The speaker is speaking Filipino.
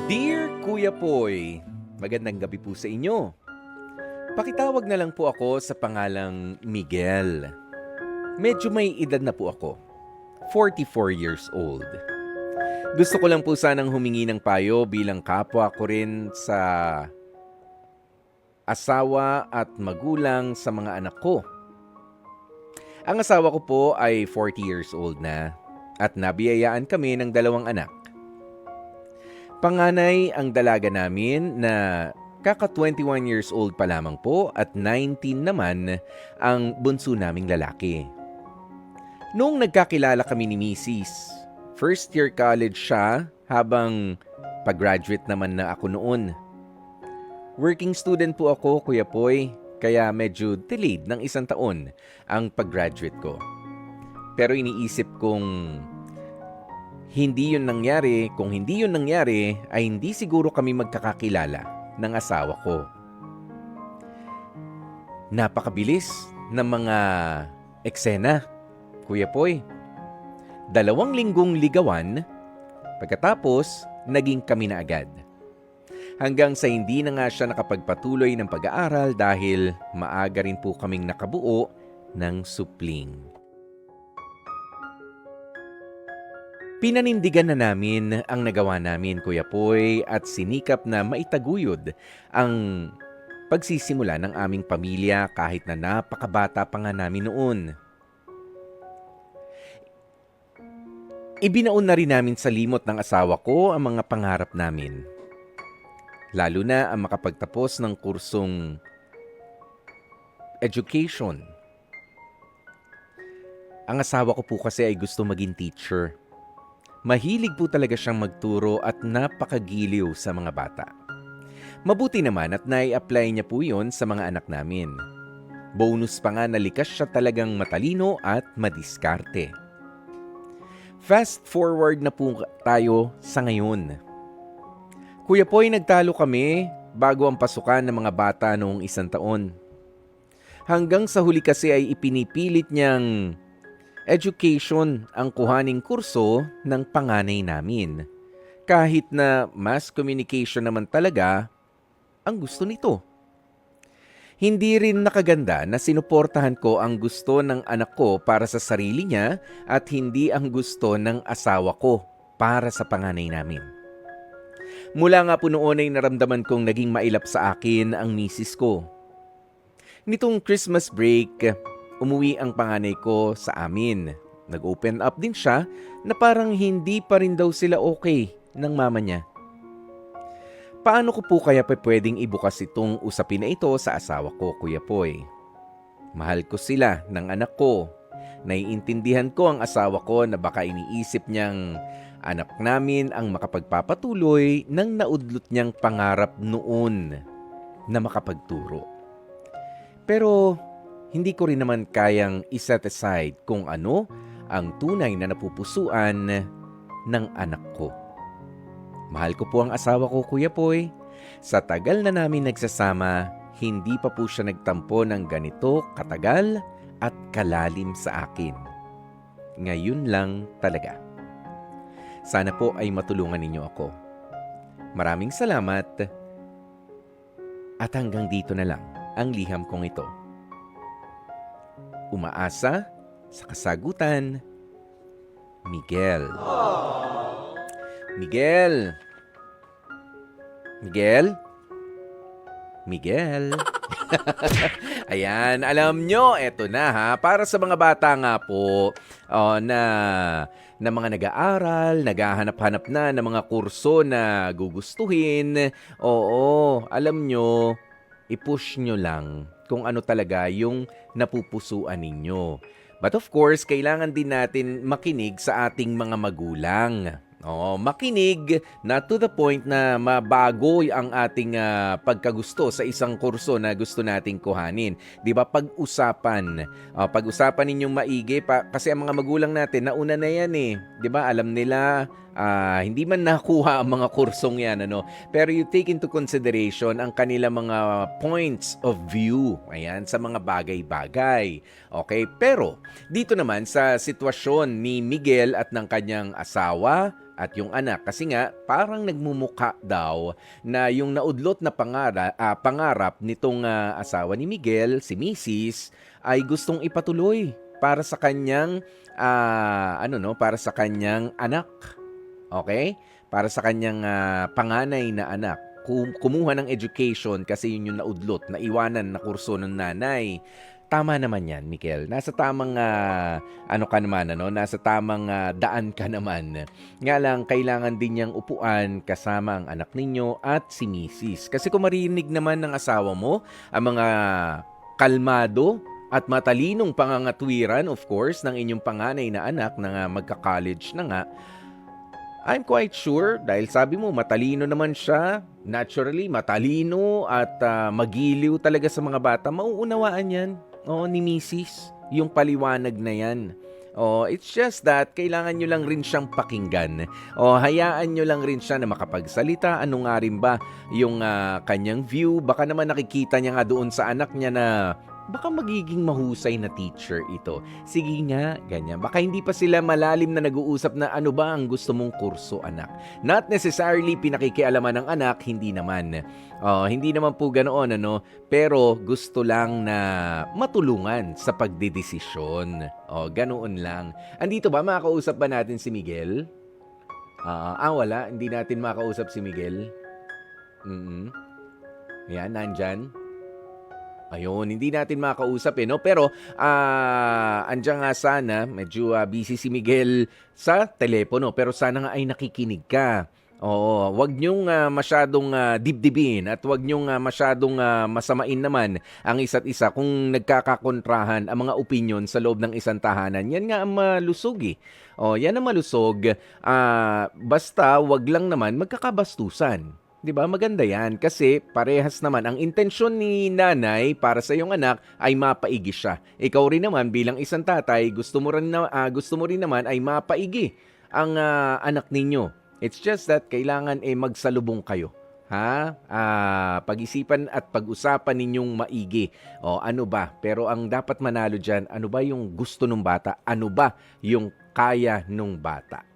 Dear Kuya Poy, magandang gabi po sa inyo. Pakitawag na lang po ako sa pangalang Miguel. Medyo may edad na po ako, 44 years old. Gusto ko lang po sanang humingi ng payo bilang kapwa ko rin sa asawa at magulang sa mga anak ko. Ang asawa ko po ay 40 years old na at nabiyayaan kami ng dalawang anak. Panganay ang dalaga namin na kaka 21 years old pa lamang po at 19 naman ang bunso naming lalaki. Noong nagkakilala kami ni Mrs., first year college siya habang pag-graduate naman na ako noon. Working student po ako, Kuya Poy, kaya medyo delayed ng 1 taon ang pag-graduate ko. Pero iniisip kong kung hindi yun nangyari, ay hindi siguro kami magkakakilala ng asawa ko. Napakabilis ng mga eksena, Kuya Poy. 2 linggong ligawan, pagkatapos naging kami na agad. Hanggang sa hindi na nga siya nakapagpatuloy ng pag-aaral dahil maaga rin po kaming nakabuo ng supling. Pinanindigan na namin ang nagawa namin, Kuya Poy, at sinikap na maitaguyod ang pagsisimula ng aming pamilya kahit na napakabata pa nga namin noon. Ibinaon na rin namin sa limot ng asawa ko ang mga pangarap namin. Lalo na ang makapagtapos ng kursong education. Ang asawa ko po kasi ay gusto maging teacher. Mahilig po talaga siyang magturo at napakagiliw sa mga bata. Mabuti naman at nai-apply niya po yun sa mga anak namin. Bonus pa nga na likas siya talagang matalino at madiskarte. Fast forward na po tayo sa ngayon. Kuya Poy, nagtalo kami bago ang pasukan ng mga bata noong 1 taon. Hanggang sa huli kasi ay ipinipilit niyang education ang kuhaning kurso ng panganay namin. Kahit na mass communication naman talaga ang gusto nito. Hindi rin nakaganda na sinuportahan ko ang gusto ng anak ko para sa sarili niya at hindi ang gusto ng asawa ko para sa panganay namin. Mula nga po noon ay naramdaman kong naging mailap sa akin ang misis ko. Nitong Christmas break, umuwi ang panganay ko sa amin. Nag-open up din siya na parang hindi pa rin daw sila okay ng mama niya. Paano ko po kaya pwedeng ibukas itong usapin na ito sa asawa ko, Kuya Poy? Mahal ko sila ng anak ko. Naiintindihan ko ang asawa ko na baka iniisip niyang anak namin ang makapagpapatuloy ng naudlot niyang pangarap noon na makapagturo. Pero hindi ko rin naman kayang iset aside kung ano ang tunay na napupusuan ng anak ko. Mahal ko po ang asawa ko, Kuya Poy. Sa tagal na namin nagsasama, hindi pa po siya nagtampo ng ganito katagal at kalalim sa akin. Ngayon lang talaga. Sana po ay matulungan ninyo ako. Maraming salamat at hanggang dito na lang ang liham kong ito. Umaasa sa kasagutan, Miguel. Miguel! Miguel? Miguel? Ayan, alam nyo, eto na ha. Para sa mga bata nga po na mga nag-aaral, naghahanap-hanap na ng mga kurso na gugustuhin. Oo, alam nyo, i-push nyo lang kung ano talaga yung napupusuan ninyo. But of course, kailangan din natin makinig sa ating mga magulang. Makinig na to the point na mabago ang ating pagkagusto sa isang kurso na gusto nating kuhanin. 'Di ba? Pag-usapan. Pag-usapan ninyong maigi kasi ang mga magulang natin nauna na 'yan eh. 'Di ba? Alam nila hindi man nakuha ang mga kursong yan, ano, pero you take into consideration ang kanilang mga points of view, ayan, sa mga bagay-bagay. Okay? Pero, dito naman sa sitwasyon ni Miguel at ng kanyang asawa at yung anak, kasi nga, parang nagmumukha daw na yung naudlot na pangarap nitong asawa ni Miguel, si Mrs., ay gustong ipatuloy para sa kanyang para sa kanyang anak. Okay? Para sa kanyang panganay na anak. Kumuha ng education kasi yun yung naudlot, naiwanan na kurso ng nanay. Tama naman yan, Mikel. Nasa tamang nasa tamang daan ka naman. Nga lang, kailangan din niyang upuan kasama ang anak ninyo at si Mrs. Kasi kung marinig naman ng asawa mo ang mga kalmado at matalinong pangangatwiran, of course, ng inyong panganay na anak na magka-college na nga, I'm quite sure, dahil sabi mo, matalino naman siya, naturally, matalino at magiliw talaga sa mga bata, mauunawaan yan, ni Mrs., yung paliwanag na yan. It's just that, kailangan nyo lang rin siyang pakinggan. Hayaan nyo lang rin siya na makapagsalita. Ano nga rin ba yung kanyang view? Baka naman nakikita niya nga doon sa anak niya na baka magiging mahusay na teacher ito. Sige nga, ganyan. Baka hindi pa sila malalim na nag-uusap na ano ba ang gusto mong kurso, anak. Not necessarily pinakikialaman ng anak, hindi naman. Hindi naman po ganoon, pero gusto lang na matulungan sa pagdedesisyon. Ganoon lang. Andito ba, makausap ba natin si Miguel? Wala. Hindi natin makausap si Miguel. Yan, nandyan. Ayun, hindi natin makausap no? Pero andiyan nga sana, medyo busy si Miguel sa telepono, pero sana nga ay nakikinig ka. Wag niyong masyadong dibdibin at wag niyong masyadong masamain naman ang isa't isa kung nagkakakontrahan ang mga opinion sa loob ng isang tahanan. Yan nga ang malusog yan ang malusog. Basta wag lang naman magkakabastusan. 'Di ba? Maganda 'yan kasi parehas naman ang intensyon ni nanay para sa iyong anak ay mapaigi siya. Ikaw rin naman bilang isang tatay, gusto mo rin naman ay mapaigi ang anak ninyo. It's just that kailangan magsalubong kayo. Pag-isipan at pag-usapan ninyong maigi. Ano ba? Pero ang dapat manalo diyan, ano ba yung gusto ng bata? Ano ba yung kaya ng bata?